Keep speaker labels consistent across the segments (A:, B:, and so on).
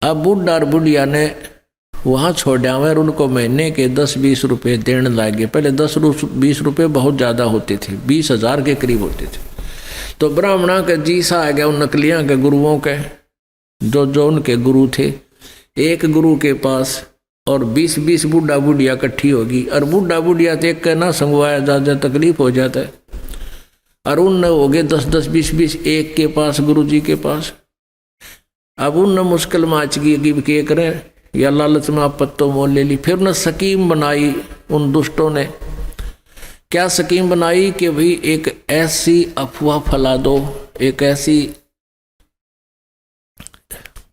A: अब बुढ़ा और बुढ़िया ने वहाँ छोड़ा और उनको महीने के 10-20 रुपये देने लगे। पहले 10-20 रुपये बहुत ज़्यादा होते थे, 20,000 के करीब होते थे। तो ब्राह्मणा के जी सा आ गया उन नकलियाँ के गुरुओं के, जो उनके गुरु थे। एक गुरु के पास और 20-20 बुढ़ा बुढ़िया इकट्ठी होगी, और बुढ़ा बुढ़िया तो एक ना संगवाया ज़्यादा तकलीफ हो जाता है। और उन हो गए 10-10, 20-20 एक के पास, गुरु जी के पास। अब उन मुश्किल में आच गई कि क्या करें, या लालच में आप पत्तों मोल ले ली। फिर उन्हें स्कीम बनाई उन दुष्टों ने। क्या स्कीम बनाई कि भाई एक ऐसी अफवाह फैला दो, एक ऐसी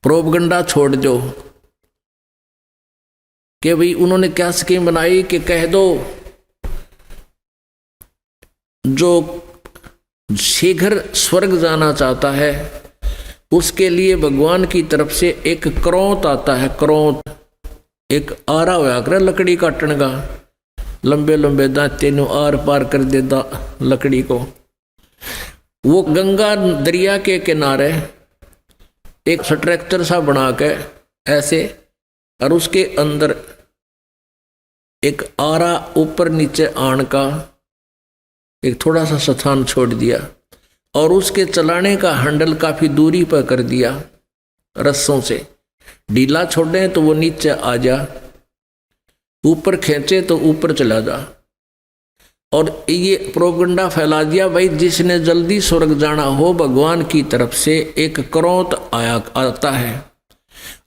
A: प्रोपगंडा छोड़ दो कि भाई उन्होंने क्या स्कीम बनाई कि कह दो जो शीघ्र स्वर्ग जाना चाहता है उसके लिए भगवान की तरफ से एक क्रोंत आता है। क्रोंत एक आरा होया करे लकड़ी काटने का, लंबे लंबे दांते नु आर पार कर देता लकड़ी को। वो गंगा दरिया के किनारे एक स्ट्रक्चर सा बना के ऐसे, और उसके अंदर एक आरा ऊपर नीचे आन का एक थोड़ा सा स्थान छोड़ दिया, और उसके चलाने का हैंडल काफी दूरी पर कर दिया रस्सों से। ढीला छोड़े तो वो नीचे आ जा, ऊपर खींचे तो ऊपर चला जा। और ये प्रोपगंडा फैला दिया भाई जिसने जल्दी स्वर्ग जाना हो भगवान की तरफ से एक क्रोंत आता है,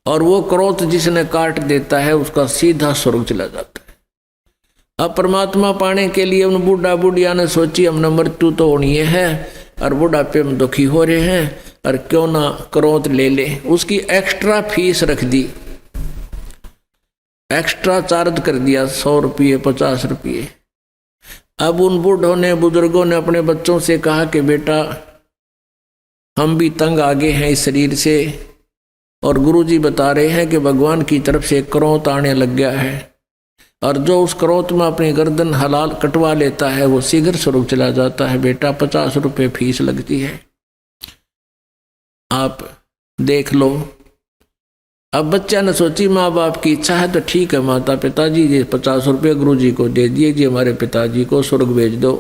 A: और वो क्रोंत जिसने काट देता है उसका सीधा स्वर्ग चला जाता है। अब परमात्मा पाने के लिए उन बूढ़ा बुढ़िया ने सोची हमने मृत्यु तो होनी है और बुढ़ापे में दुखी हो रहे हैं, और क्यों ना क्रोंत ले ले। उसकी एक्स्ट्रा फीस रख दी, एक्स्ट्रा चार्ज कर दिया 100 रुपये 50 रुपये। अब उन बूढ़ों ने बुजुर्गों ने अपने बच्चों से कहा कि बेटा हम भी तंग आगे हैं इस शरीर से, और गुरुजी बता रहे हैं कि भगवान की तरफ से क्रोंत आने लग गया है, और जो उस क्रोंत में अपनी गर्दन हलाल कटवा लेता है वो शीघ्र स्वर्ग चला जाता है। बेटा 50 रुपये फीस लगती है, आप देख लो। अब बच्चा ने सोची माँ बाप की इच्छा है तो ठीक है माता पिताजी, ये 50 रुपये गुरु जी को दे दिए जी, हमारे पिताजी को स्वर्ग भेज दो।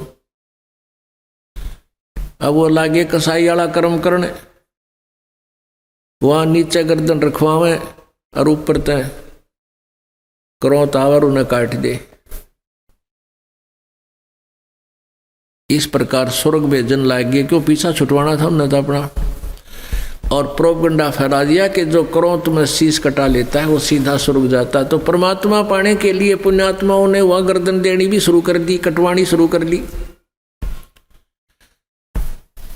A: अब वो लागे कसाई वाला कर्म करने, वहां नीचे गर्दन रखवावे और ऊपर तय क्रोंत आवर उन्हें काट दे। इस प्रकार स्वर्ग भेजन लागे, क्यों पीछा छुटवाना था उन्हें तो अपना। और प्रोपगंडा फैला दिया कि जो क्रोंत में शीश कटा लेता है वो सीधा स्वर्ग जाता है। तो परमात्मा पाने के लिए पुण्यात्माओं ने वहां गर्दन देनी भी शुरू कर दी, कटवानी शुरू कर ली।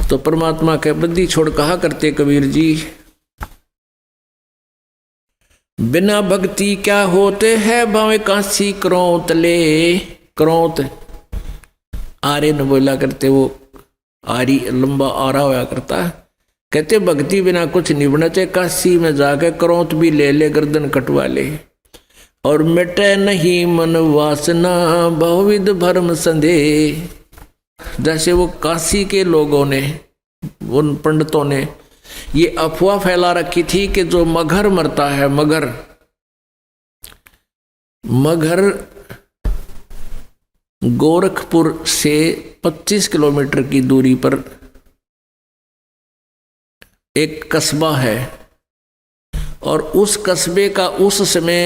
A: तो परमात्मा के बद्दी छोड़ कहा करते कबीर जी, बिना भक्ति क्या होते है भावे काशी क्रोंत ले। क्रोंत आरे न बोला करते, वो आरी लंबा आरा होया करता है। कहते भक्ति बिना कुछ नहीं बना, चाहे काशी में जाके क्रोंत भी ले ले, गर्दन कटवा ले, और मिटे नहीं मन वासना बहुविध भरम संदेह। जैसे वो काशी के लोगों ने, उन पंडितों ने ये अफवाह फैला रखी थी कि जो मगर मरता है, मगर गोरखपुर से 25 किलोमीटर की दूरी पर एक कस्बा है, और उस कस्बे का उस समय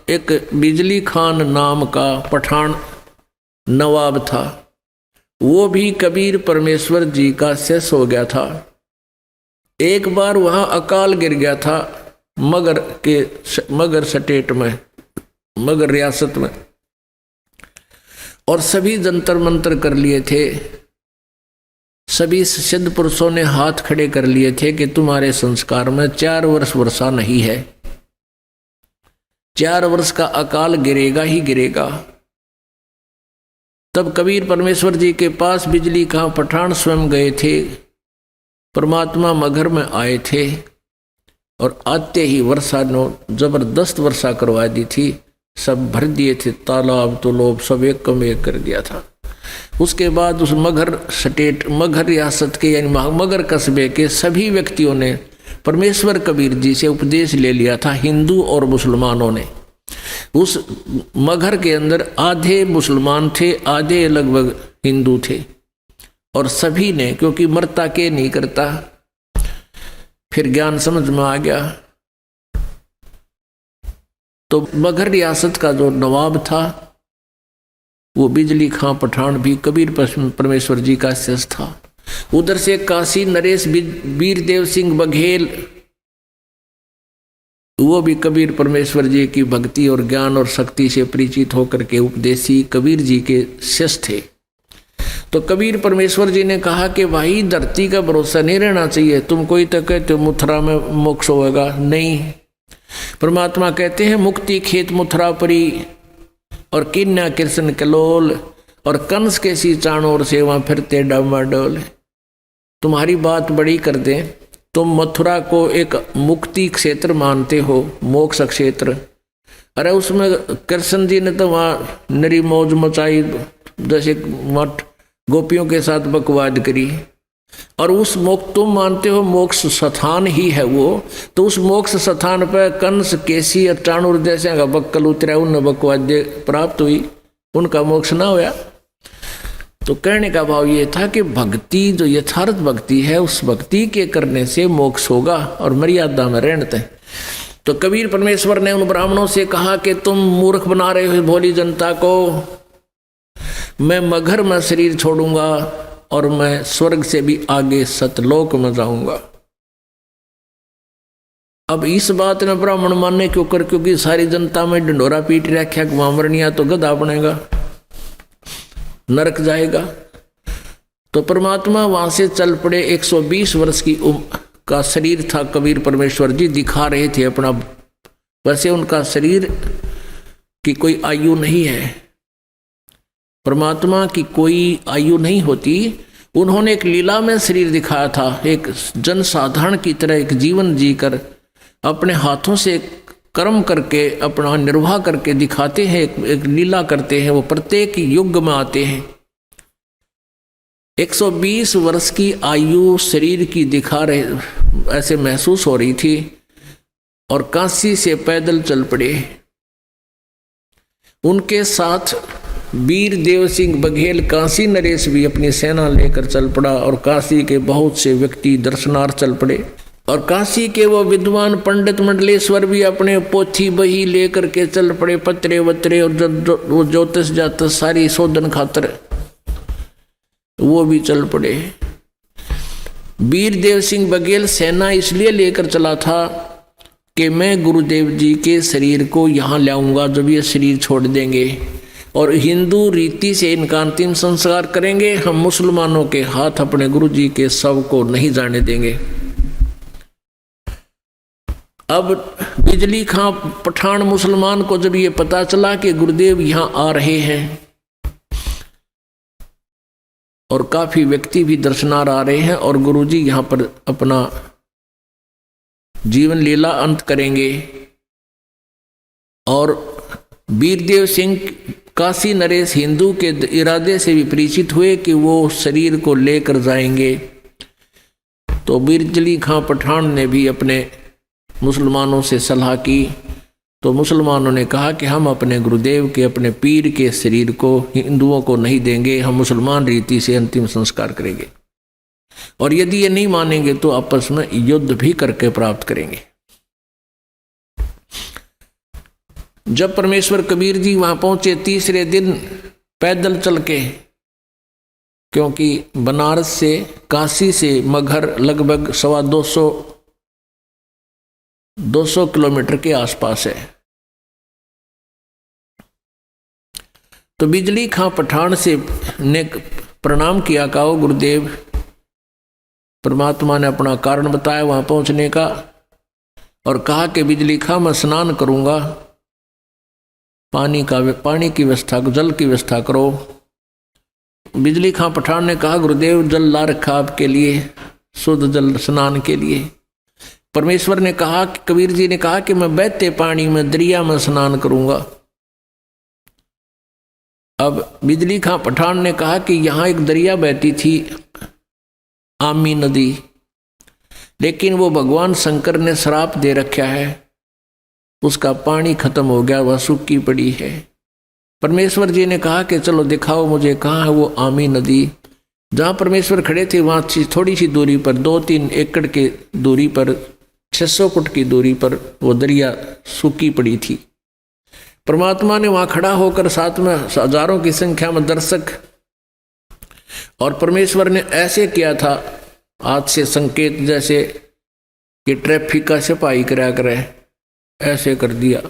A: एक बिजली खान नाम का पठान नवाब था। वो भी कबीर परमेश्वर जी का शिष्य हो गया था। एक बार वहां अकाल गिर गया था मगर स्टेट में, मगर रियासत में, और सभी जंतर मंतर कर लिए थे। सभी सिद्ध पुरुषों ने हाथ खड़े कर लिए थे कि तुम्हारे संस्कार में 4 वर्ष वर्षा नहीं है, 4 वर्ष का अकाल गिरेगा ही गिरेगा। तब कबीर परमेश्वर जी के पास बिजली खां पठान स्वयं गए थे, परमात्मा मगर में आए थे, और आते ही वर्षा ने जबरदस्त वर्षा करवा दी थी। सब भर दिए थे, तालाब तुलोब सब एक कम एक कर दिया था। उसके बाद उस मगर स्टेट, मगर रियासत के यानी मगर कस्बे के सभी व्यक्तियों ने परमेश्वर कबीर जी से उपदेश ले लिया था हिंदू और मुसलमानों ने। उस मगहर के अंदर आधे मुसलमान थे, आधे लगभग हिंदू थे, और सभी ने, क्योंकि मरता के नहीं करता, फिर ज्ञान समझ में आ गया। तो मगहर रियासत का जो नवाब था वो बिजली खां पठान भी कबीर परमेश्वर जी का शिष्य था। उधर से काशी नरेश वीरदेव सिंह बघेल, वो भी कबीर परमेश्वर जी की भक्ति और ज्ञान और शक्ति से परिचित होकर के उपदेशी कबीर जी के शिष्य थे। तो कबीर परमेश्वर जी ने कहा कि भाई धरती का भरोसा नहीं रहना चाहिए, तुम कोई तो कहते हो मथुरा में मोक्ष होगा, नहीं। परमात्मा कहते हैं मुक्ति खेत मथुरा परी और किन्या कृष्ण कलोल और कंस के सी चाणोर से वहां फिरते डामाडोल। तुम्हारी बात बड़ी कर दें, तुम मथुरा को एक मुक्ति क्षेत्र मानते हो, मोक्ष क्षेत्र। अरे उसमें कृष्ण जी ने तो वहां नरी मौज मचाई, जैसे मठ गोपियों के साथ बकवाद करी, और उस मोक्ष तुम मानते हो मोक्ष स्थान ही है वो, तो उस मोक्ष स्थान पर कंस केसी और चाणूर जैसे का बक्कल उतरा, उन्हें बकवाद प्राप्त हुई, उनका मोक्ष ना होया। तो कहने का भाव ये था कि भक्ति जो यथार्थ भक्ति है, उस भक्ति के करने से मोक्ष होगा और मर्यादा में रहते हैं। तो कबीर परमेश्वर ने उन ब्राह्मणों से कहा कि तुम मूर्ख बना रहे हो भोली जनता को, मैं मगहर में शरीर छोड़ूंगा और मैं स्वर्ग से भी आगे सतलोक में जाऊंगा। अब इस बात में ब्राह्मण मानने क्यों कर, क्योंकि सारी जनता में ढंडोरा पीट रखा कि वामरनिया तो गधा बनेगा, नरक जाएगा। तो परमात्मा वहां से चल पड़े। 120 वर्ष की उम्र का शरीर था कबीर परमेश्वर जी, दिखा रहे थे अपना। वैसे उनका शरीर की कोई आयु नहीं है, परमात्मा की कोई आयु नहीं होती। उन्होंने एक लीला में शरीर दिखाया था, एक जनसाधारण की तरह एक जीवन जीकर अपने हाथों से कर्म करके अपना निर्वाह करके दिखाते हैं, एक लीला करते हैं। वो प्रत्येक युग में आते हैं। 120 वर्ष की आयु शरीर की दिखा रहे, ऐसे महसूस हो रही थी, और काशी से पैदल चल पड़े। उनके साथ वीरदेव सिंह बघेल काशी नरेश भी अपनी सेना लेकर चल पड़ा, और काशी के बहुत से व्यक्ति दर्शनार्थ चल पड़े। और काशी के वो विद्वान पंडित मंडलेश्वर भी अपने पोथी बही लेकर के चल पड़े, पत्रे वत्रे और वो ज्योतिष जातस सारी शोधन खातर वो भी चल पड़े। वीरदेव सिंह बघेल सेना इसलिए लेकर चला था कि मैं गुरुदेव जी के शरीर को यहाँ लाऊंगा जब ये शरीर छोड़ देंगे, और हिंदू रीति से इनका अंतिम संस्कार करेंगे। हम मुसलमानों के हाथ अपने गुरु जी के शव को नहीं जाने देंगे। अब बिजली खां पठान मुसलमान को जब ये पता चला कि गुरुदेव यहाँ आ रहे हैं, और काफी व्यक्ति भी दर्शनार्थ आ रहे हैं, और गुरुजी यहाँ पर अपना जीवन लीला अंत करेंगे, और वीरदेव सिंह काशी नरेश हिंदू के इरादे से भी परिचित हुए कि वो शरीर को लेकर जाएंगे। तो बिजली खां पठान ने भी अपने मुसलमानों से सलाह की। तो मुसलमानों ने कहा कि हम अपने गुरुदेव के, अपने पीर के शरीर को हिंदुओं को नहीं देंगे, हम मुसलमान रीति से अंतिम संस्कार करेंगे, और यदि ये नहीं मानेंगे तो आपस में युद्ध भी करके प्राप्त करेंगे। जब परमेश्वर कबीर जी वहां पहुंचे तीसरे दिन पैदल चल के, क्योंकि बनारस से काशी से मगहर लगभग 200 किलोमीटर के आसपास है। तो बिजली खां पठान से ने प्रणाम किया, कहा गुरुदेव। परमात्मा ने अपना कारण बताया वहां पहुंचने का, और कहा कि बिजली खां मैं स्नान करूंगा, पानी की व्यवस्था, जल की व्यवस्था करो। बिजली खां पठान ने कहा गुरुदेव जल ला रखा आपके लिए, शुद्ध जल स्नान के लिए। परमेश्वर ने कहा, कबीर जी ने कहा कि मैं बहते पानी में दरिया में स्नान करूंगा। अब बिजली खां पठान ने कहा कि यहाँ एक दरिया बहती थी, आमी नदी, लेकिन वो भगवान शंकर ने श्राप दे रखा है, उसका पानी खत्म हो गया, वह सूखी पड़ी है। परमेश्वर जी ने कहा कि चलो दिखाओ मुझे कहाँ है वो आमी नदी। जहाँ परमेश्वर खड़े थे वहाँ थोड़ी सी दूरी पर, 2-3 एकड़ के दूरी पर, 600 फुट की दूरी पर वो दरिया सूखी पड़ी थी। परमात्मा ने वहाँ खड़ा होकर साथ में हजारों की संख्या में दर्शक, और परमेश्वर ने ऐसे किया था हाथ से संकेत जैसे कि ट्रैफिक का सिपाही करा करे, ऐसे कर दिया।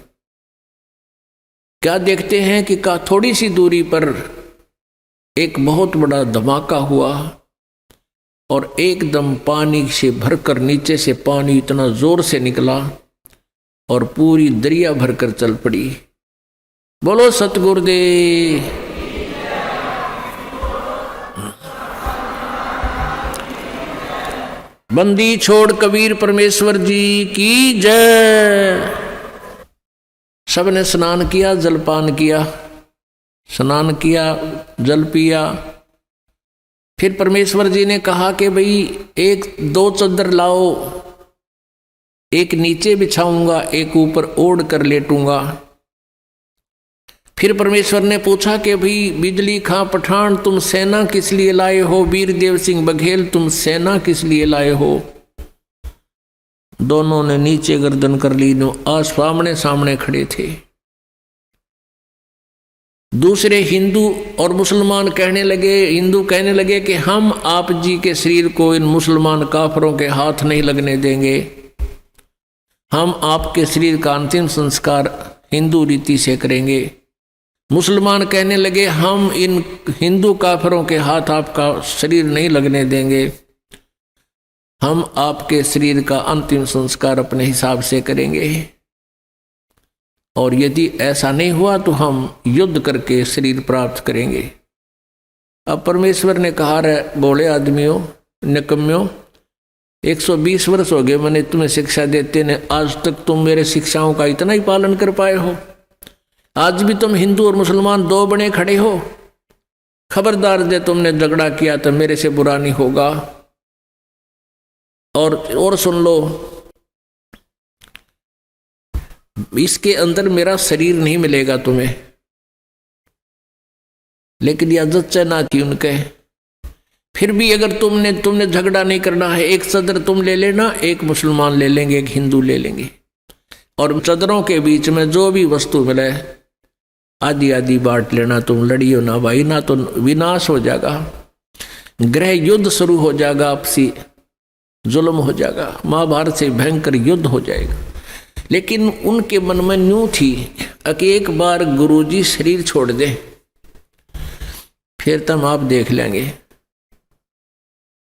A: क्या देखते हैं कि थोड़ी सी दूरी पर एक बहुत बड़ा धमाका हुआ और एकदम पानी से भरकर नीचे से पानी इतना जोर से निकला और पूरी दरिया भरकर चल पड़ी। बोलो सतगुरुदेव। बंदी छोड़ कबीर परमेश्वर जी की जय। सबने स्नान किया, जलपान किया, स्नान किया, जल पिया। फिर परमेश्वर जी ने कहा कि भाई 1-2 चादर लाओ, एक नीचे बिछाऊंगा, एक ऊपर ओढ़ कर लेटूंगा। फिर परमेश्वर ने पूछा कि भाई बिजली खां पठान तुम सेना किस लिए लाए हो, वीर देव सिंह बघेल तुम सेना किस लिए लाए हो। दोनों ने नीचे गर्दन कर ली, आज सामने सामने खड़े थे। दूसरे हिंदू और मुसलमान कहने लगे, हिंदू कहने लगे कि हम आप जी के शरीर को इन मुसलमान काफरों के हाथ नहीं लगने देंगे, हम आपके शरीर का अंतिम संस्कार हिंदू रीति से करेंगे। मुसलमान कहने लगे हम इन हिंदू काफरों के हाथ आपका शरीर नहीं लगने देंगे, हम आपके शरीर का अंतिम संस्कार अपने हिसाब से करेंगे, और यदि ऐसा नहीं हुआ तो हम युद्ध करके शरीर प्राप्त करेंगे। अब परमेश्वर ने कहा रे बोले आदमियों, निकम्यों, 120 वर्ष हो गए मैंने तुम्हें शिक्षा देते ने, आज तक तुम मेरे शिक्षाओं का इतना ही पालन कर पाए हो। आज भी तुम हिंदू और मुसलमान 2 बने खड़े हो। खबरदार दे तुमने झगड़ा किया तो मेरे से बुरा नहीं होगा। और सुन लो, इसके अंदर मेरा शरीर नहीं मिलेगा तुम्हें। लेकिन यह जच्चा ना थी उनके। फिर भी अगर तुमने झगड़ा नहीं करना है, एक सदर तुम ले लेना, एक मुसलमान ले लेंगे, एक हिंदू ले लेंगे, और सदरों के बीच में जो भी वस्तु मिले आधी आधी बांट लेना। तुम लड़ियो ना भाई, ना तो विनाश हो जाएगा, गृह युद्ध शुरू हो जाएगा, आपसी जुल्म हो जाएगा, महाभारत से भयंकर युद्ध हो जाएगा। लेकिन उनके मन में न्यू थी कि एक बार गुरुजी शरीर छोड़ दे फिर तुम आप देख लेंगे।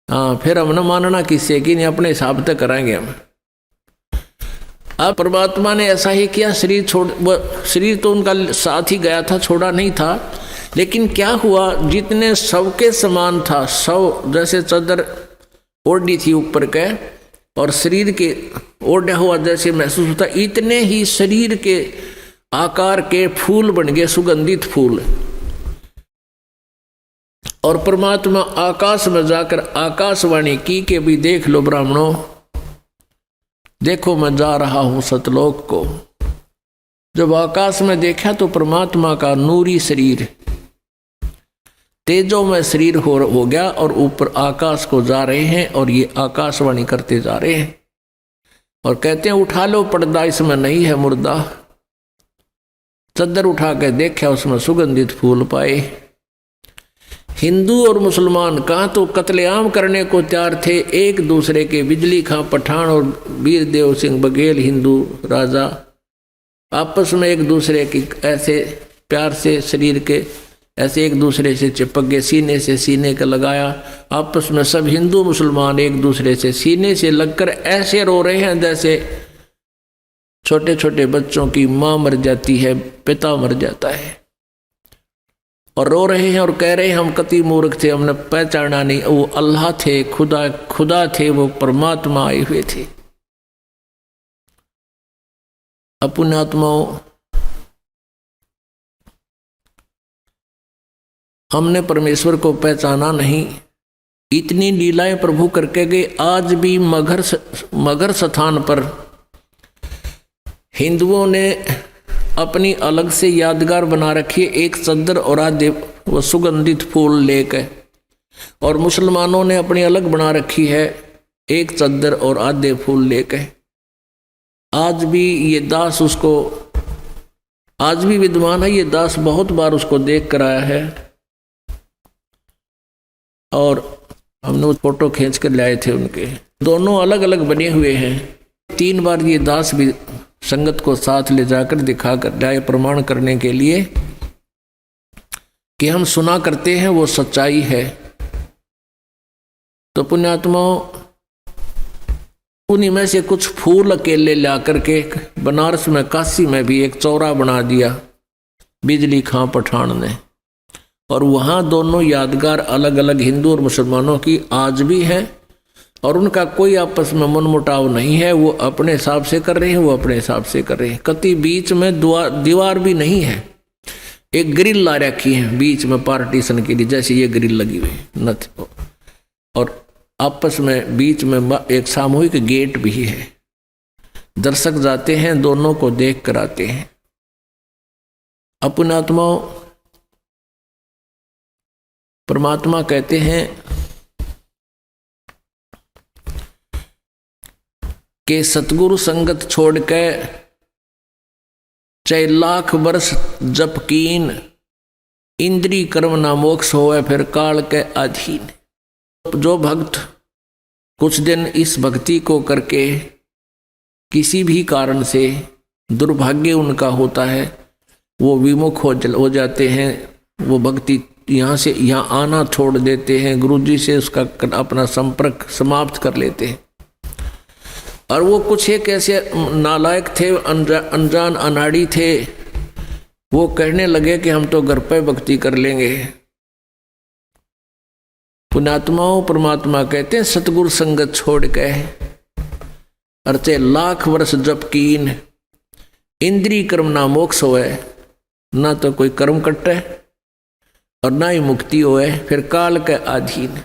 A: हाँ, फिर हम न मानना किससे कि नहीं, अपने हिसाब तक कराएंगे हम। अब परमात्मा ने ऐसा ही किया, शरीर तो उनका साथ ही गया था, छोड़ा नहीं था। लेकिन क्या हुआ, जितने सबके समान था, सब जैसे चादर ओढ़ी थी ऊपर के और शरीर के ओढ़ा हुआ जैसे महसूस होता, इतने ही शरीर के आकार के फूल बन गए, सुगंधित फूल। और परमात्मा आकाश में जाकर आकाशवाणी की कि भी देख लो ब्राह्मणों, देखो मैं जा रहा हूं सतलोक को। जब आकाश में देखा तो परमात्मा का नूरी शरीर तेजों में शरीर हो गया और ऊपर आकाश को जा रहे हैं, और ये आकाशवाणी करते जा रहे हैं और कहते हैं उठा लो पर्दा, इसमें नहीं है मुर्दा। चद्दर उठा के देखा, उसमें सुगंधित फूल पाए। हिंदू और मुसलमान कहाँ तो कत्लेआम करने को तैयार थे एक दूसरे के। बिजली खां पठान और वीर देव सिंह बघेल हिंदू राजा आपस में एक दूसरे की ऐसे प्यार से शरीर के ऐसे एक दूसरे से चिपक गए, सीने से सीने का लगाया। आपस में सब हिंदू मुसलमान एक दूसरे से सीने से लगकर ऐसे रो रहे हैं जैसे छोटे छोटे बच्चों की माँ मर जाती है, पिता मर जाता है, और रो रहे हैं और कह रहे हैं हम कति मूर्ख थे, हमने पहचाना नहीं, वो अल्लाह थे, खुदा थे, वो परमात्मा आए हुए थे। अपने आत्माओं, हमने परमेश्वर को पहचाना नहीं, इतनी लीलाएं प्रभु करके गए। आज भी मगर स्थान पर हिंदुओं ने अपनी अलग से यादगार बना रखी है, एक चद्दर और आधे वो सुगंधित फूल लेकर, और मुसलमानों ने अपनी अलग बना रखी है, एक चद्दर और आधे फूल लेकर। आज भी ये दास उसको, आज भी विद्वान है ये दास, बहुत बार उसको देख कर आया है, और हमने वो फोटो खींच कर लाए थे उनके। दोनों अलग अलग बने हुए हैं। 3 बार ये दास भी संगत को साथ ले जाकर दिखा कर लाए, प्रमाण करने के लिए कि हम सुना करते हैं वो सच्चाई है। तो पुण्यात्माओं, उन्हीं में से कुछ फूल अकेले ला करके बनारस में, काशी में भी एक चौरा बना दिया बिजली खां पठान ने, और वहाँ दोनों यादगार अलग अलग हिंदू और मुसलमानों की आज भी हैं, और उनका कोई आपस में मनमुटाव नहीं है। वो अपने हिसाब से कर रहे हैं, वो अपने हिसाब से कर रहे हैं। कति बीच में दीवार भी नहीं है, एक ग्रिल ला रखी है बीच में पार्टीशन के लिए, जैसे ये ग्रिल लगी हुई न, और आपस में बीच में एक सामूहिक गेट भी है। दर्शक जाते हैं, दोनों को देख कर आते हैं। अपने आत्माओं, परमात्मा कहते हैं कि सतगुरु संगत छोड़ के चाहे लाख वर्ष जप कीन, इंद्री कर्म ना मोक्ष होवे फिर काल के अधीन। जो भक्त कुछ दिन इस भक्ति को करके किसी भी कारण से दुर्भाग्य उनका होता है, वो विमुख हो जाते हैं, वो भक्ति यहाँ से यहाँ आना छोड़ देते हैं, गुरुजी से उसका अपना संपर्क समाप्त कर लेते हैं। और वो कुछ एक ऐसे नालायक थे, अनजान अनाड़ी थे, वो कहने लगे कि हम तो घर पे भक्ति कर लेंगे। पुण्यात्माओं, परमात्मा कहते हैं सतगुरु संगत छोड़ के अर्चे लाख वर्ष जप कीन, इंद्री कर्म ना मोक्ष होए, ना तो कोई कर्म कटे और ना ही मुक्ति होए फिर काल के अधीन।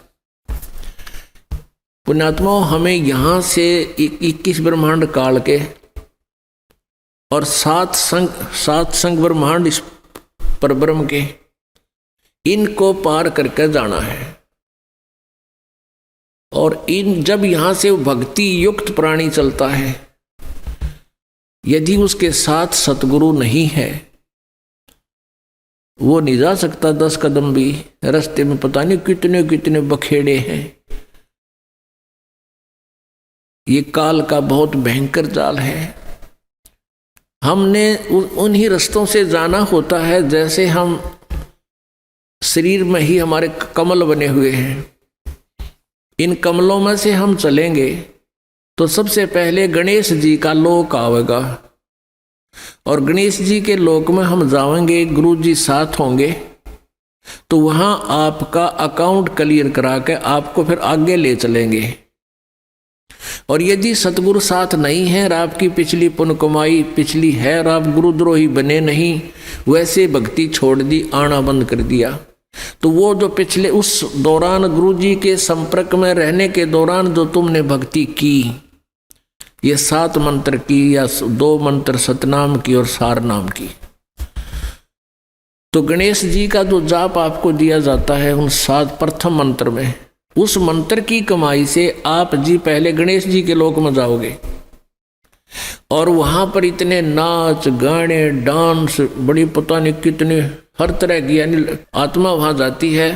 A: पुण्यात्माओं, हमें यहाँ से 21 ब्रह्मांड काल के और 7 संग ब्रह्मांड इस परब्रह्म के, इनको पार करके जाना है। और जब यहाँ से भक्ति युक्त प्राणी चलता है, यदि उसके साथ सतगुरु नहीं है, वो नहीं जा सकता 10 कदम भी। रास्ते में पता नहीं कितने कितने बखेड़े हैं। ये काल का बहुत भयंकर जाल है। हमने उन्हीं रास्तों से जाना होता है, जैसे हम शरीर में ही हमारे कमल बने हुए हैं। इन कमलों में से हम चलेंगे तो सबसे पहले गणेश जी का लोक आवेगा, और गणेश जी के लोक में हम जाएंगे, गुरु जी साथ होंगे, तो वहां आपका अकाउंट क्लियर करा के आपको फिर आगे ले चलेंगे। और यदि सतगुरु साथ नहीं है और आपकी पिछली पुण्य कमाई पिछली है और आप गुरुद्रोही बने नहीं, वैसे भक्ति छोड़ दी, आना बंद कर दिया, तो वो जो पिछले उस दौरान गुरु जी के संपर्क में रहने के दौरान जो तुमने भक्ति की, ये 7 मंत्र की या 2 मंत्र सतनाम की और सार नाम की, तो गणेश जी का जो जाप आपको दिया जाता है उन 7 प्रथम मंत्र में, उस मंत्र की कमाई से आप जी पहले गणेश जी के लोक में जाओगे। और वहां पर इतने नाच गाने डांस, बड़ी पता नहीं कितने हर तरह की, यानी आत्मा वहां जाती है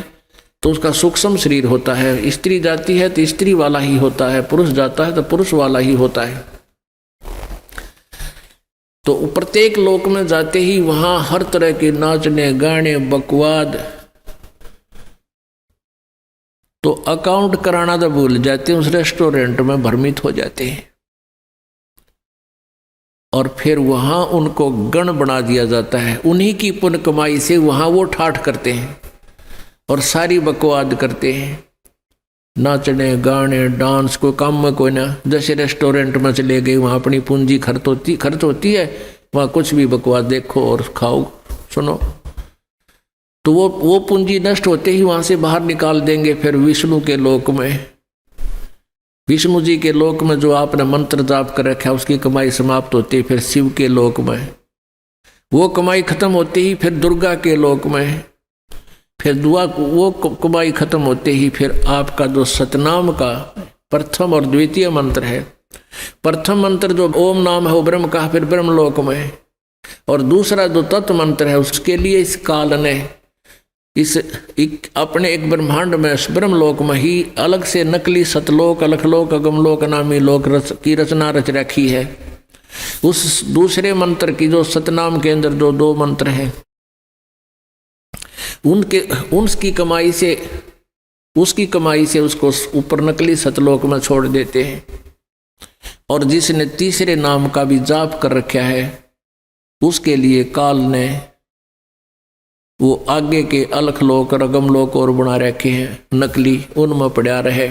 A: तो उसका सूक्ष्म शरीर होता है, स्त्री जाती है तो स्त्री वाला ही होता है, पुरुष जाता है तो पुरुष वाला ही होता है। तो प्रत्येक लोक में जाते ही वहां हर तरह के नाचने गाने बकवाद, तो अकाउंट कराना तो भूल जाते हैं, उस रेस्टोरेंट में भ्रमित हो जाते हैं। और फिर वहां उनको गण बना दिया जाता है, उन्हीं की पुण्य कमाई से वहां वो ठाठ करते हैं और सारी बकवाद करते हैं, नाचने गाने डांस, कोई काम में कोई ना, जैसे रेस्टोरेंट में चले गए वहां अपनी पूंजी खर्च होती है, वहां कुछ भी बकवाद देखो और खाओ सुनो। तो वो पूंजी नष्ट होते ही वहां से बाहर निकाल देंगे। फिर विष्णु के लोक में, विष्णु जी के लोक में जो आपने मंत्र जाप कर रखा है उसकी कमाई समाप्त होती है। फिर शिव के लोक में वो कमाई खत्म होते ही फिर दुर्गा के लोक में, फिर वो कमाई खत्म होते ही फिर आपका जो सतनाम का प्रथम और द्वितीय मंत्र है, प्रथम मंत्र जो ओम नाम है वो ब्रह्म का, फिर ब्रह्मलोक में, और दूसरा जो तत्व मंत्र है उसके लिए इस काल ने अपने एक ब्रह्मांड में ब्रह्मलोक में ही अलग से नकली सतलोक, अलखलोक, अगमलोक नामी लोक की रचना रच रखी है। उस दूसरे मंत्र की जो सतनाम के अंदर जो दो मंत्र हैं उसकी कमाई से उसको ऊपर नकली सतलोक में छोड़ देते हैं। और जिसने तीसरे नाम का भी जाप कर रखा है उसके लिए काल ने वो आगे के अलखलोक और अगमलोक और बना रखे हैं नकली, उनमें पड़ा रहे।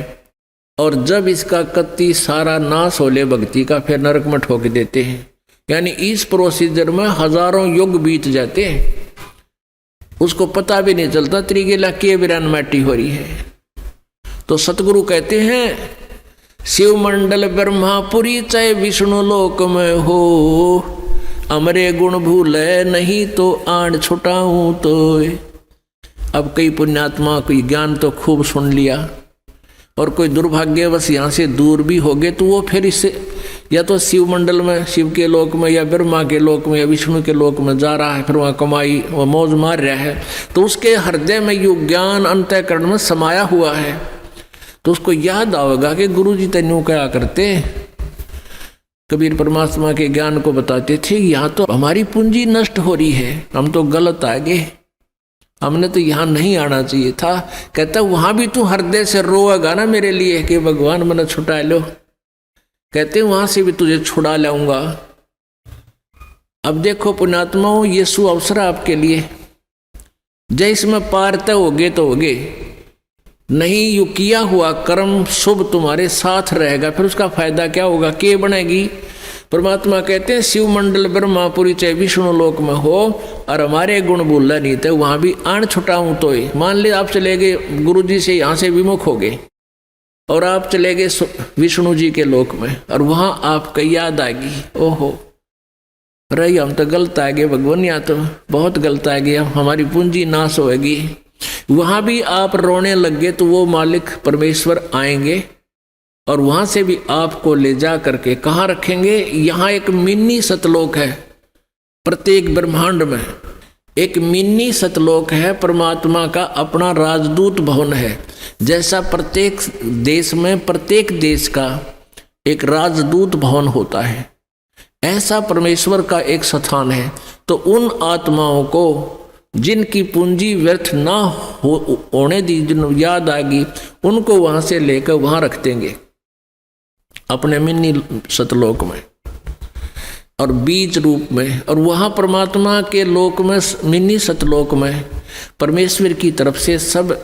A: और जब इसका कत्ती सारा नाश होले भक्ति का, फिर नरक में ठोक देते हैं। यानी इस प्रोसीजर में हजारों युग बीत जाते हैं, उसको पता भी नहीं चलता त्रिगेला के विरान माटी हो रही है। तो सतगुरु कहते हैं शिव मंडल ब्रह्मापुरी चाहे विष्णु लोक में हो, अमरे गुण भूले नहीं तो आड़ छुटाऊं तो। अब कई पुण्यात्मा कोई ज्ञान तो खूब सुन लिया और कोई दुर्भाग्यवश यहाँ से दूर भी हो गए, तो वो फिर इससे या तो शिव मंडल में, शिव के लोक में, या ब्रह्मा के लोक में, या विष्णु के लोक में जा रहा है, फिर वहाँ कमाई वह मौज मार रहा है। तो उसके हृदय में यो ज्ञान अंतःकरण में समाया हुआ है, तो उसको याद आएगा कि गुरु जी तेनू क्या करते। कबीर परमात्मा के ज्ञान को बताते थे, यहाँ तो हमारी पूंजी नष्ट हो रही है, हम तो गलत आ गए, हमने तो यहाँ नहीं आना चाहिए था। कहता वहां भी तू हृदय से रोएगा ना मेरे लिए कि भगवान मैंने छुटा लो, कहते वहां से भी तुझे छुड़ा लाऊंगा। अब देखो पुण्यात्माओं, ये सु अवसर आपके लिए, जय इसमें पार तय होगे तो होगे, नहीं यू किया हुआ कर्म शुभ तुम्हारे साथ रहेगा, फिर उसका फायदा क्या होगा, के बनेगी। परमात्मा कहते हैं शिव मंडल ब्रह्मापुरी चाहे विष्णु लोक में हो और हमारे गुण बोलना नहीं थे, वहां भी आण छुटाऊं तो ही। मान ले आप चले गए गुरु जी से, यहाँ से विमुख हो गए और आप चले गए विष्णु जी के लोक में, और वहां आपको याद आएगी, ओहो रही हम तो गलत आ गए भगवान, यहाँ तो बहुत गलत आ गया, हमारी पूंजी नाश होगी। वहां भी आप रोने लग गए तो वो मालिक परमेश्वर आएंगे और वहां से भी आपको ले जा करके कहाँ रखेंगे। यहाँ एक मिनी सतलोक है, प्रत्येक ब्रह्मांड में एक मिनी सतलोक है, परमात्मा का अपना राजदूत भवन है। जैसा प्रत्येक देश में प्रत्येक देश का एक राजदूत भवन होता है, ऐसा परमेश्वर का एक स्थान है। तो उन आत्माओं को जिनकी पूंजी व्यर्थ ना होने दी, जिन याद आएगी, उनको वहां से लेकर वहां रख देंगे अपने मिनी सतलोक में और बीज रूप में। और वहां परमात्मा के लोक में, मिनी सतलोक में परमेश्वर की तरफ से सब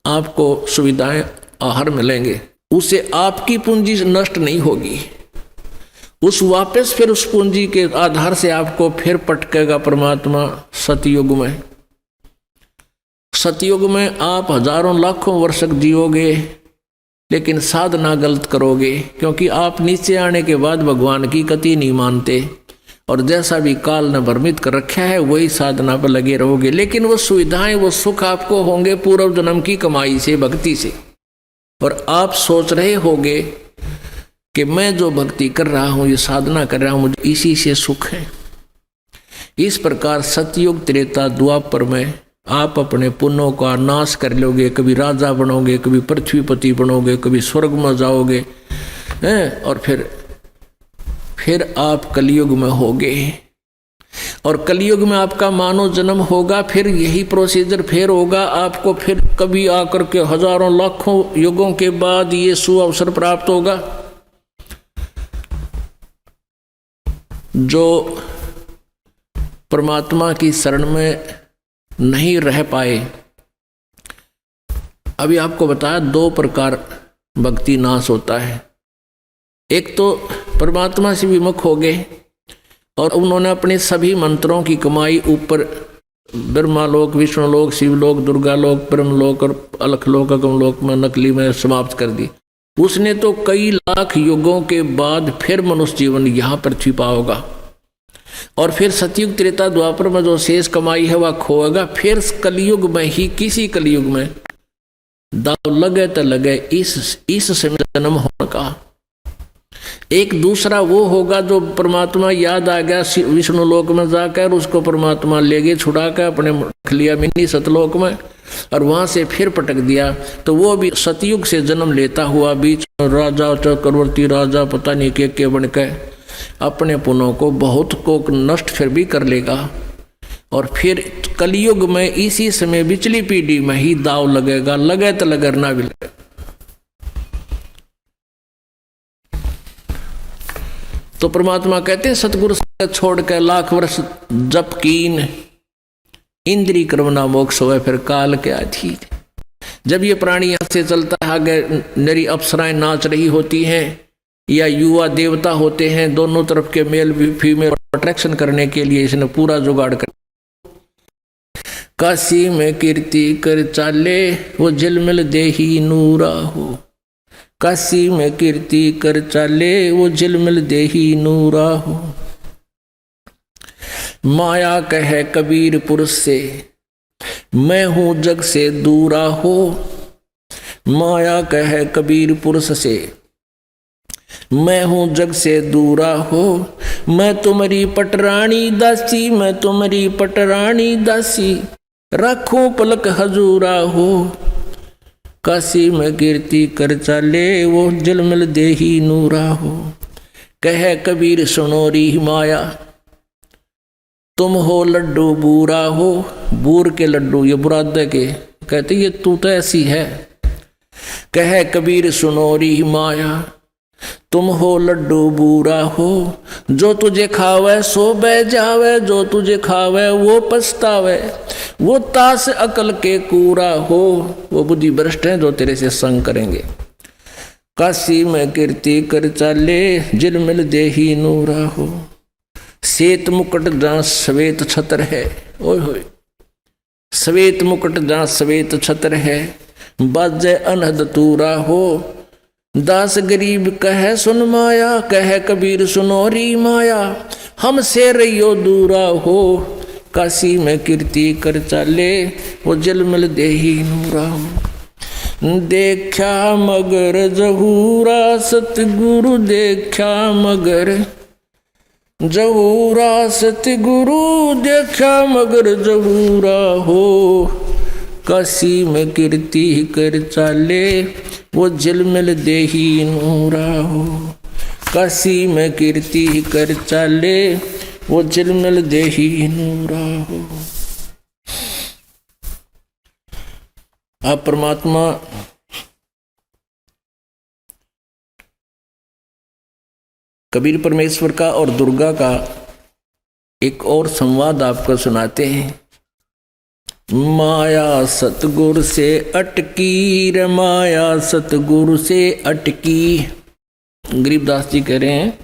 A: आपको सुविधाएं आहार मिलेंगे, उसे आपकी पूंजी नष्ट नहीं होगी। उस वापस फिर उस पूंजी के आधार से आपको फिर पटकेगा परमात्मा सतयुग में। सतयुग में आप हजारों लाखों वर्ष जियोगे, लेकिन साधना गलत करोगे, क्योंकि आप नीचे आने के बाद भगवान की गति नहीं मानते और जैसा भी काल ने भ्रमित कर रखा है वही साधना पर लगे रहोगे। लेकिन वो सुविधाएं, वो सुख आपको होंगे पूर्व जन्म की कमाई से, भक्ति से। और आप सोच रहे होगे कि मैं जो भक्ति कर रहा हूं, ये साधना कर रहा हूं, मुझे इसी से सुख है। इस प्रकार सतयुग त्रेता द्वापर में आप अपने पुण्यों का नाश कर लोगे, कभी राजा बनोगे, कभी पृथ्वीपति बनोगे, कभी स्वर्ग में जाओगे हैं, और फिर आप कलयुग में होगे। और कलयुग में आपका मानव जन्म होगा, फिर यही प्रोसीजर फिर होगा आपको, फिर कभी आकर के हजारों लाखों युगों के बाद ये सुअवसर प्राप्त होगा। जो परमात्मा की शरण में नहीं रह पाए, अभी आपको बताया दो प्रकार भक्ति नाश होता है। एक तो परमात्मा से विमुख हो गए और उन्होंने अपने सभी मंत्रों की कमाई ऊपर ब्रह्मालोक, विष्णुलोक, शिवलोक, दुर्गालोक, ब्रह्मलोक और अलखलोक, अगमलोक में नकली में समाप्त कर दी। उसने तो कई लाख युगों के बाद फिर मनुष्य जीवन यहाँ पृथ्वी पाओगा, और फिर सतयुग त्रेता द्वापर में जो शेष कमाई है वह खोएगा। फिर कलयुग में ही, किसी कलयुग में दाव लगे तो लगे इस समय जन्म होने का। एक दूसरा वो होगा जो परमात्मा याद आ गया विष्णु लोक में जाकर, उसको परमात्मा ले गए छुड़ा कर अपने रख लिया मिनी सतलोक में, और वहां से फिर पटक दिया। तो वो भी सतयुग से जन्म लेता हुआ बीच में राजा, चक्रवर्ती राजा, पता नहीं के बन के अपने पुनों को बहुत को नष्ट फिर भी कर लेगा। और फिर कलयुग में इसी समय बिचली पीढ़ी में ही दाव लगेगा, लगे तो लगे ना भी लगे। तो परमात्मा कहते हैं सतगुरु से छोड़ के लाख वर्ष जप कीन, इंद्री कर्मना मोक्ष होवे फिर काल के अधीन। जब ये प्राणी यहां से चलता है, आगे नरी अप्सराएं नाच रही होती हैं या युवा देवता होते हैं, दोनों तरफ के मेल फीमेल अट्रैक्शन करने के लिए इसने पूरा जुगाड़ कर। काशी में कीर्ति कर चाले वो झिलमिल देही नूरा हो, काशी में कीर्ति कर चाले वो झिलमिल देही नूरा हो। माया कहे कबीर पुरुष से मैं हूं जग से दूरा हो, माया कहे कबीर पुरुष से मैं हूं जग से दूरा हो। मैं तुम्हारी पटरानी दासी, मैं तुम्हारी पटरानी दासी, रखूं पलक हजूरा हो। काशी में कीर्ति कर चाले वो झिलमिल देही नूरा हो। कहे कबीर सुनो री माया, तुम हो लड्डू बूरा हो। बूर के लड्डू, ये बुरादे के, कहते ये तू तो ऐसी है। कहे कबीर सुनो री माया, तुम हो लड्डू बूरा हो। जो तुझे खावे सो बह जावे, जो तुझे खावे वो पछतावे, वो तास अकल के कूरा हो। वो बुद्धि भ्रष्ट है जो तेरे से संग करेंगे। काशी में कीर्ति कर चाले झिलमिल देही नूरा हो। श्वेत मुकुट जहाँ श्वेत छत्र है, ओए होए, श्वेत मुकुट जहाँ श्वेत छत्र है, बाजे अनहद तूरा हो। दास गरीब कहे सुन माया, कहे कबीर सुनो री माया, हमसे रहियो दूरा हो। काशी में कीर्ति कर चाले वो झिलमिल देही नूरा हो। देखा मगर जहूरा सतगुरु, देखा मगर जहूरा सतगुरु, देखा मगर जहूरा हो। काशी में कीर्ति कर चाले वो झिलमिल देही नूरा हो। काशी में कीर्ति कर चाले वो झिलमिल देही नूरा हो। आप परमात्मा कबीर परमेश्वर का और दुर्गा का एक और संवाद आपको सुनाते हैं। माया सतगुरु से अटकी रे, माया सतगुरु से अटकी। गरीबदास जी कह रहे हैं,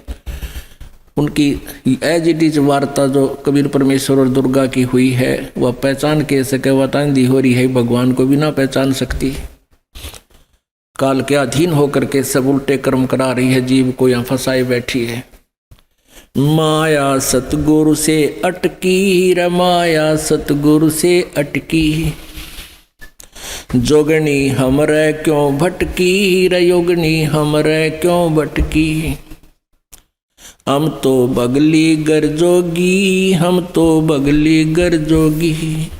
A: उनकी एज इट इज वार्ता जो कबीर परमेश्वर और दुर्गा की हुई है वह पहचान के सके वतांदी हो रही है, भगवान को भी ना पहचान सकती। काल के अधीन होकर के सब उल्टे कर्म करा रही है, जीव को यहाँ फंसाए बैठी है। माया सतगुरु से अटकी रे, माया सतगुरु से अटकी। जोगनी हमरे क्यों भटकी रे, योगनी हमरे क्यों भटकी। हम तो बगली गर जोगी, हम तो बगली गर जोगी।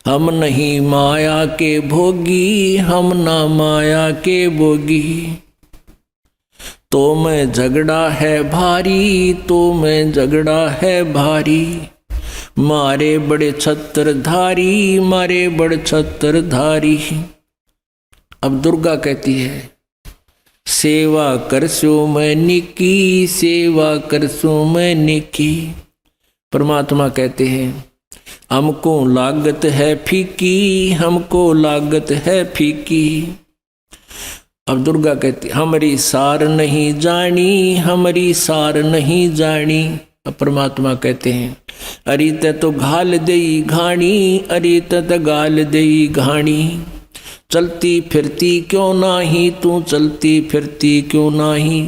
A: हम नहीं माया के भोगी, हम ना माया के भोगी। तो मैं झगड़ा है भारी, तो मैं झगड़ा है भारी। मारे बड़े छत्रधारी, मारे बड़े छत्रधारी। अब दुर्गा कहती है सेवा करसो मैं निकी, सेवा करसो मैं निकी। परमात्मा कहते हैं हमको लागत है फीकी, हमको लागत है फीकी। अब दुर्गा कहती हमारी सार नहीं जानी, हमारी सार नहीं जानी। अब परमात्मा कहते हैं अरे तो घाल देई घाणी, अरे तो गाल देई घाणी, चलती फिरती क्यों नाही तू, चलती फिरती क्यों नाही।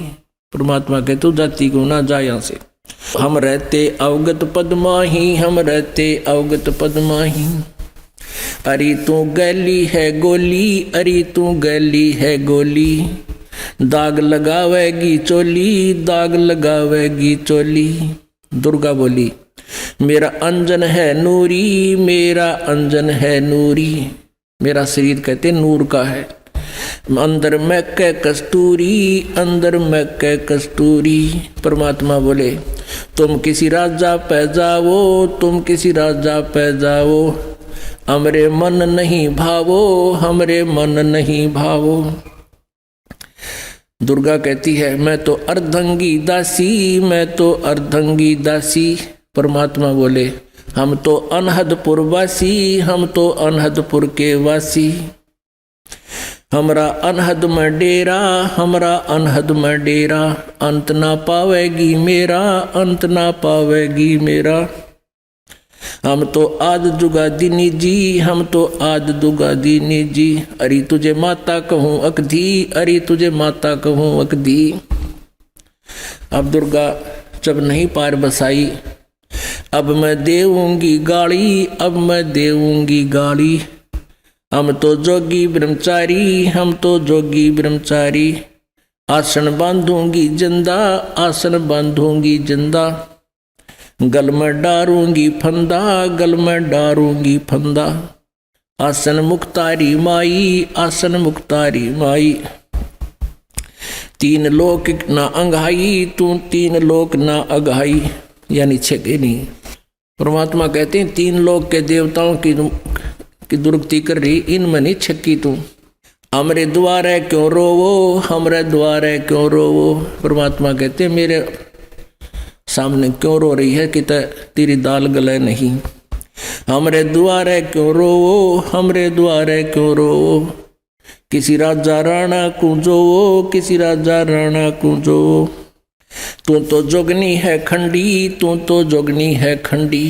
A: परमात्मा कहते तू जाती क्यों ना, जा यहाँ से। हम रहते अवगत पद माही, हम रहते अवगत पद माही, अरे तू गैली है गोली, अरे तू गैली है गोली, दाग लगावेगी चोली, दाग लगावेगी चोली। दुर्गा बोली मेरा अंजन है नूरी, मेरा अंजन है नूरी, मेरा शरीर कहते नूर का है, अंदर में कै कस्तूरी, अंदर में कै कस्तूरी। परमात्मा बोले तुम किसी राजा पे जाओ, तुम किसी राजा पे जाओ, हमरे मन नहीं भावो, हमरे मन नहीं भावो। दुर्गा कहती है मैं तो अर्धंगी दासी, मैं तो अर्धंगी दासी। परमात्मा बोले हम तो अनहदपुर वासी, हम तो अनहदपुर के वासी, हमरा अनहद में डेरा, हमरा अनहद में डेरा, अंत ना पावेगी मेरा, अंत ना पावेगी मेरा। हम तो आद जुगादिनी जी, हम तो आद जुगादिनी जी, अरे तुझे माता कहूँ अकधी, अरे तुझे माता कहूँ अकधी। अब दुर्गा जब नहीं पार बसाई, अब मैं देऊंगी गाली, अब मैं देऊंगी गाली, हम तो जोगी ब्रह्मचारी, हम तो जोगी ब्रह्मचारी, आसन बांधूंगी जिंदा, आसन बांधूंगी जिंदा, गल में डारूंगी फंदा, गल में डारूंगी फंदा, आसन मुक्तारी माई, आसन मुक्तारी माई, तीन लोक ना अंगाई, तू तीन लोक ना अघाई, यानी छेके नहीं। परमात्मा कहते हैं तीन लोक के देवताओं की दुर्गति कर रही, इनमें नहीं छक्की तू, हमरे द्वारे क्यों रोवो, हमरे द्वारे क्यों रोवो। परमात्मा कहते हैं मेरे सामने क्यों रो रही है कि तेरी दाल गले नहीं, हमरे द्वारे क्यों रोवो, हमरे द्वारे क्यों रोवो, किसी राजा राणा को जोवो, किसी राजा राणा को जोवो, तू तो जोगनी है खंडी, तू तो जोगनी है खंडी,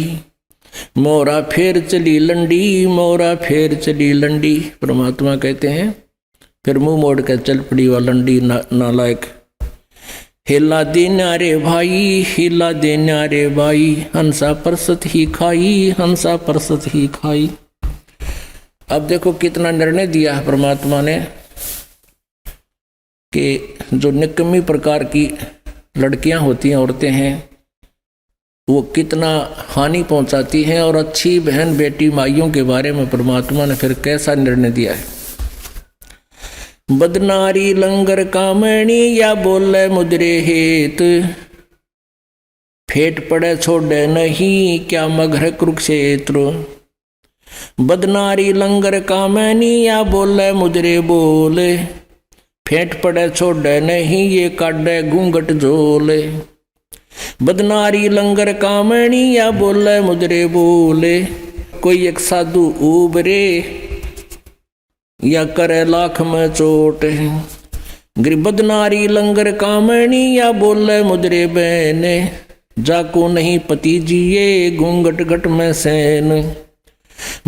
A: मोरा फेर चली लंडी, मोरा फेर चली लंडी। परमात्मा कहते हैं फिर मुंह मोड़ कर चल पड़ी वह लंडी नालायक। हिला देना रे भाई, हिला देना रे भाई, हंसा परसत ही खाई, हंसा परसत ही खाई। अब देखो कितना निर्णय दिया है परमात्मा ने कि जो निकम्मी प्रकार की लड़कियां होती हैं, औरतें हैं, वो कितना हानि पहुंचाती हैं, और अच्छी बहन बेटी माइयों के बारे में परमात्मा ने फिर कैसा निर्णय दिया है। बदनारी लंगर कामणी या बोले मुद्रे हेत, फेट पड़े छोड़े नहीं क्या मघर कुरुक्षेत्र। बदनारी लंगर कामणी या बोले मुद्रे बोले, फेट पड़े छोड़े नहीं ये काटे घूंघट झोले। बदनारी लंगर कामणी या बोले मुद्रे बोले, कोई एक साधु उबरे या करे लाख में चोट है। गिरबद नारी लंगर कामणी या बोले मुद्रे बहने, जाको नहीं पति जिए घूंघट घट में सैन।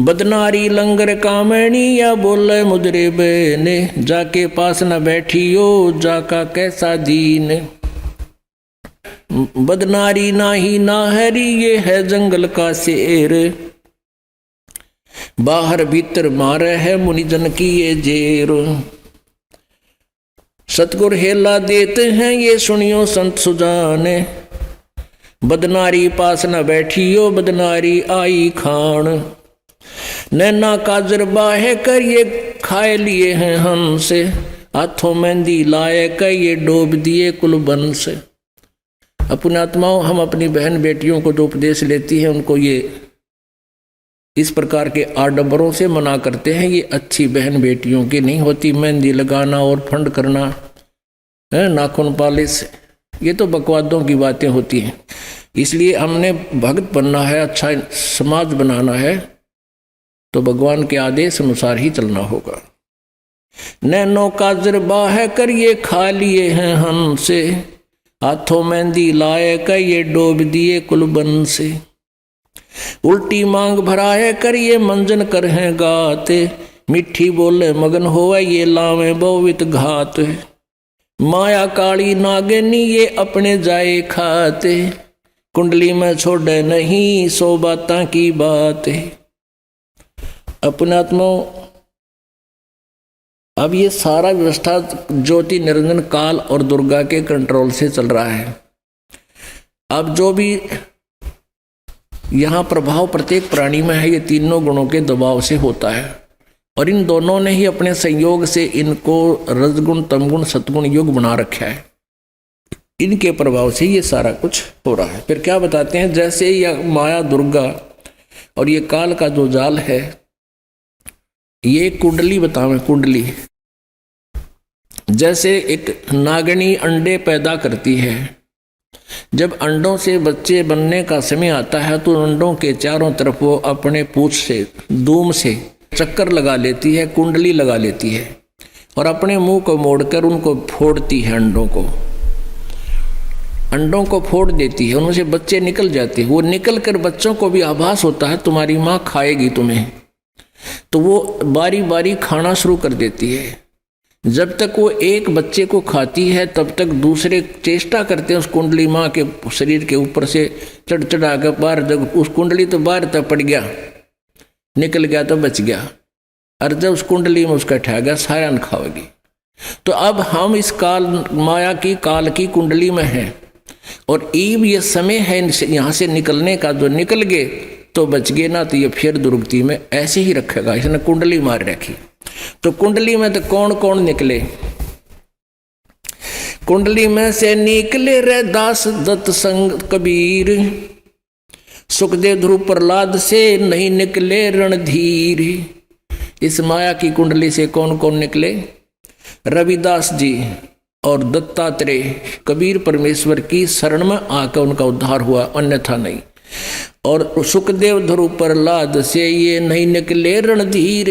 A: बदनारी लंगर कामणी या बोले मुद्रे बहने, जाके पास न बैठियो जाका कैसा दीन। बदनारी नाही नाहरी ये है जंगल का शेर, बाहर भीतर मारे है मुनिजन की ये जेर। सतगुर हेला देते हैं ये सुनियो संत सुजाने, बदनारी पास न बैठियो बदनारी आई खान। नैना काजर बाहे कर ये खाए लिए हैं हमसे, हाथों मेहंदी लाए कर ये डोब दिए कुलबन से। अपने आत्माओं हम अपनी बहन बेटियों को जो उपदेश लेती हैं उनको ये इस प्रकार के आडंबरों से मना करते हैं। ये अच्छी बहन बेटियों की नहीं होती। मेहंदी लगाना और फंड करना है, नाखून पालिश, ये तो बकवादों की बातें होती हैं। इसलिए हमने भक्त बनना है, अच्छा समाज बनाना है, तो भगवान के आदेश अनुसार ही चलना होगा। नैनो काजर बाह कर ये खा लिए हैं हमसे, हाथों मेहंदी लाए कर ये डोब दिए कुलबन से, उल्टी मांग भराए कर ये मंजन कर हैं गाते, मिठी बोले मगन होवे ये लावे बहुवित घात, माया काली नागिनी ये अपने जाए खाते, कुंडली में छोड़े नहीं सो बातां की बात है। अपने आत्मा अब ये सारा व्यवस्था ज्योति निरंजन काल और दुर्गा के कंट्रोल से चल रहा है। अब जो भी यहाँ प्रभाव प्रत्येक प्राणी में है, ये तीनों गुणों के दबाव से होता है, और इन दोनों ने ही अपने संयोग से इनको रजगुण तमगुण सतगुण युग बना रखा है। इनके प्रभाव से ये सारा कुछ हो रहा है। फिर क्या बताते हैं, जैसे यह माया दुर्गा और ये काल का जो जाल है, ये कुंडली बतावें। कुंडली जैसे एक नागिनी अंडे पैदा करती है, जब अंडों से बच्चे बनने का समय आता है तो अंडों के चारों तरफ वो अपने पूंछ से दूम से चक्कर लगा लेती है, कुंडली लगा लेती है, और अपने मुंह को मोड़कर उनको फोड़ती है। अंडों को फोड़ देती है, उनमें से बच्चे निकल जाते हैं। वो निकल कर बच्चों को भी आभास होता है तुम्हारी माँ खाएगी तुम्हें, तो वो बारी बारी खाना शुरू कर देती है। जब तक वो एक बच्चे को खाती है तब तक दूसरे चेष्टा करते हैं उस कुंडली माँ के शरीर के ऊपर से चढ़ चढ़ा कर बाहर, जब उस कुंडली तो बाहर तक पड़ गया, निकल गया तो बच गया, और जब उस कुंडली में उसका ठा गया सारा न खाओगी। तो अब हम इस काल माया की काल की कुंडली में हैं, और ईब ये समय है यहाँ से निकलने का। जो निकल गए तो बच गए, ना तो ये फिर दुर्गति में ऐसे ही रखेगा। इसने कुंडली मार रखी। तो कुंडली में तो कौन कौन निकले? कुंडली में से निकले रे दास दत्त संग कबीर, सुखदेव ध्रुव प्रहलाद से नहीं निकले रणधीर। इस माया की कुंडली से कौन कौन निकले? रविदास जी और दत्तात्रेय कबीर परमेश्वर की शरण में आकर उनका उद्धार हुआ, अन्यथा नहीं। और सुखदेव ध्रुव प्रहलाद से ये नहीं निकले रणधीर।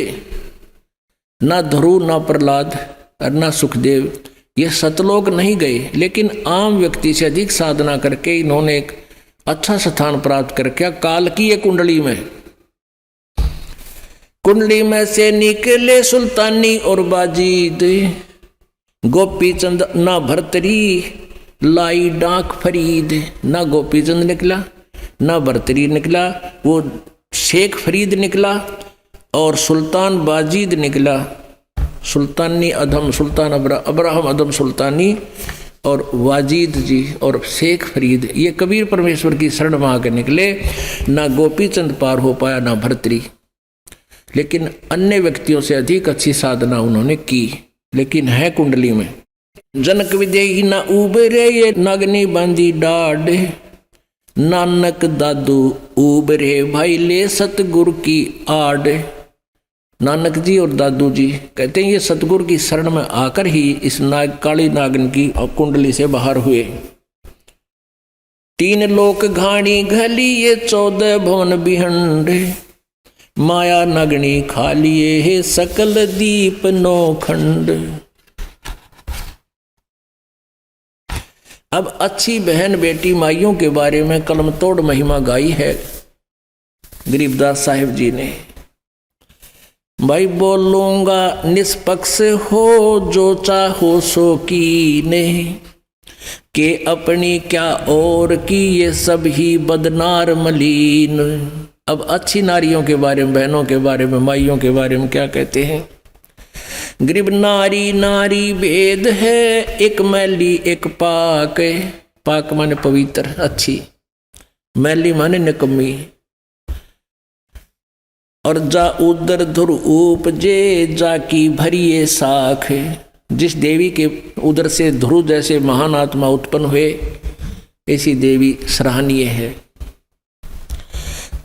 A: ना ध्रुव ना प्रहलाद और ना सुखदेव ये सतलोक नहीं गए, लेकिन आम व्यक्ति से अधिक साधना करके इन्होंने एक अच्छा स्थान प्राप्त करके काल की ये कुंडली में। कुंडली में से निकले सुल्तानी और बाजीद, गोपी चंद ना भरतरी लाई डाक फरीद। ना गोपी चंद निकला ना भरतरी निकला, वो शेख फरीद निकला और सुल्तान बाजीद निकला। सुल्तानी अधम सुल्तान अब्राहम अधम सुल्तानी और वाजीद जी और शेख फरीद ये कबीर परमेश्वर की शरण में आकर निकले। ना गोपी चंद पार हो पाया ना भरतरी, लेकिन अन्य व्यक्तियों से अधिक अच्छी साधना उन्होंने की, लेकिन है कुंडली में। जनक विदेही ना उबरे ये नागनी बांधी डाढ़, नानक दादू उबरे भाई ले सतगुरु की आड़। नानक जी और दादू जी कहते हैं ये सतगुरु की शरण में आकर ही इस काली नागन की कुंडली से बाहर हुए। 3 लोक घाणी घली ये 14 भवन बिहंड, माया नगनी खा लिए है सकल दीप नौखंड। अब अच्छी बहन बेटी माइयों के बारे में कलम तोड़ महिमा गाई है गरीबदास साहिब जी ने। भाई बोलूंगा निष्पक्ष हो जो चाहो सो कीने, के अपनी क्या और की ये सब ही बदनार मलीन। अब अच्छी नारियों के बारे में, बहनों के बारे में, माइयों के बारे में क्या कहते हैं? गरीब नारी नारी भेद है, एक मैली एक पाक। पाक माने पवित्र अच्छी, मैली माने निकम्मी। और जा उदर धुर उपजे जाकी भरिए साख। जिस देवी के उदर से ध्रुव जैसे महान आत्मा उत्पन्न हुए, ऐसी देवी सराहनीय है।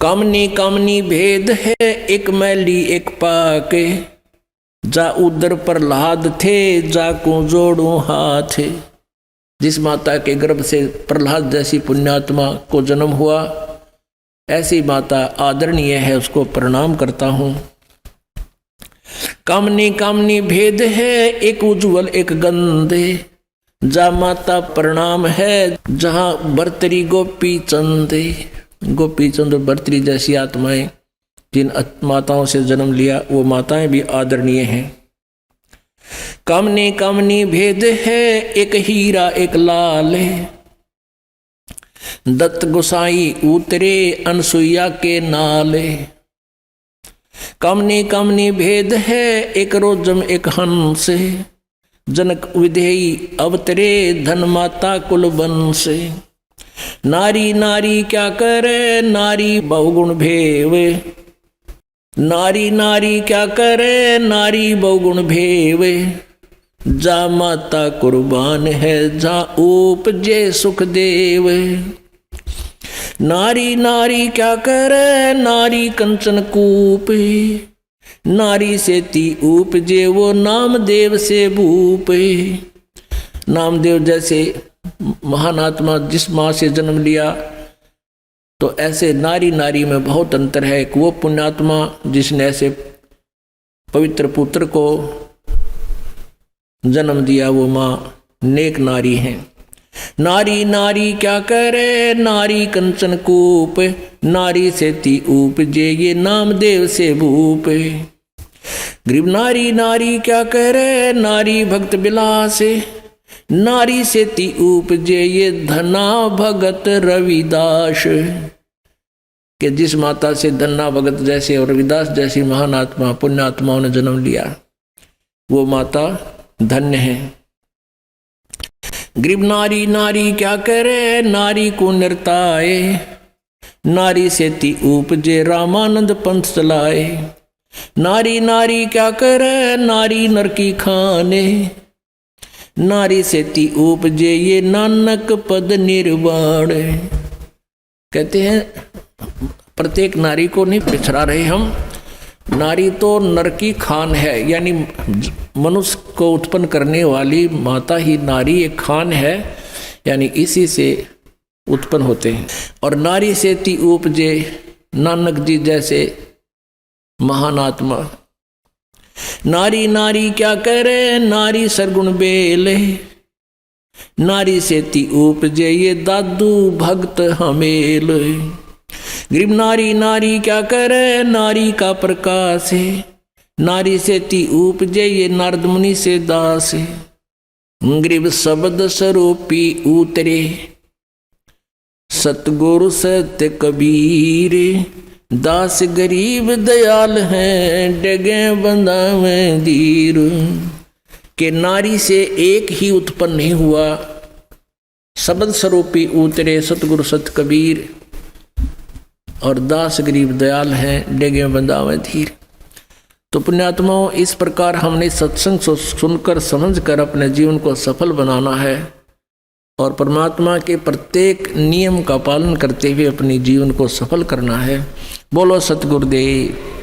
A: कामनी कामनी भेद है, एक मैली एक पाक। जा उदर प्रहलाद थे, जाकू जोड़ू हाथ। जिस माता के गर्भ से प्रहलाद जैसी पुण्यात्मा को जन्म हुआ, ऐसी माता आदरणीय है, उसको प्रणाम करता हूं। कामनी कामनी भेद है, एक उज्जवल एक गंधे। जा माता प्रणाम है जहाँ बर्तरी गोपी चंद, गोपी चंद बर्तरी जैसी आत्माएं जिन माताओं से जन्म लिया वो माताएं भी आदरणीय हैं। कामनी कामनी भेद है एक हीरा एक लाल, दत्त गोसाई उतरे अनसुईया के नाले। कामनी कामनी भेद है एक रोजम एक हंस, जनक विधेयी अवतरे धन माता कुल बंस। नारी नारी क्या करे नारी बहुगुण भेव, नारी नारी क्या करे नारी बहुगुण भेव। जा माता कुर्बान है जा उपजे सुख देव। नारी नारी क्या करे नारी कंचन कूप, नारी से ती उपजे वो नामदेव से भूप। नामदेव जैसे महान आत्मा जिस माँ से जन्म लिया तो ऐसे नारी नारी में बहुत अंतर है। एक वो पुण्यात्मा जिसने ऐसे पवित्र पुत्र को जन्म दिया वो माँ नेक नारी है। नारी नारी क्या करे नारी कंचन कूप, नारी से ती उपजे ये नामदेव से भूप। गरीब नारी नारी क्या करे नारी भक्त बिलास, नारी से ती उपजे ये धना भगत रविदास। कि जिस माता से धन्ना भगत जैसे और रविदास जैसी महान आत्मा पुण्यात्माओं ने जन्म लिया वो माता धन्य है। गरीब नारी नारी क्या करे नारी को निर्ताए, नारी से ती उपजे रामानंद पंथ चलाए। नारी नारी क्या करे नारी नर की खाने, नारी से ती उपजे ये नानक पद निर्वाण। कहते हैं प्रत्येक नारी को नहीं पिछड़ा रहे हम, नारी तो नर की खान है, यानी मनुष्य को उत्पन्न करने वाली माता ही नारी एक खान है, यानी इसी से उत्पन्न होते हैं। और नारी से ती उपजे नानक जी जैसे महान आत्मा। नारी नारी क्या करे नारी सरगुण बेले, नारी से ती उपजे ये दादू भक्त हमेल। गरीब नारी नारी क्या करे नारी का प्रकाश है, नारी से ती उपजे ये नारद मुनि से दास। गरीब शब्द स्वरूपी उतरे सतगुरु सत्य कबीर। दास गरीब दयाल हैं डगे बंदावे धीर। के नारी से एक ही उत्पन्न नहीं हुआ, शब्द स्वरूपी उतरे सतगुरु सत्य कबीर और दास गरीब दयाल हैं डेगे बंदावे धीर। तो पुण्यात्माओं इस प्रकार हमने सत्संग सुनकर समझकर अपने जीवन को सफल बनाना है और परमात्मा के प्रत्येक नियम का पालन करते हुए अपने जीवन को सफल करना है। बोलो सतगुरुदेव।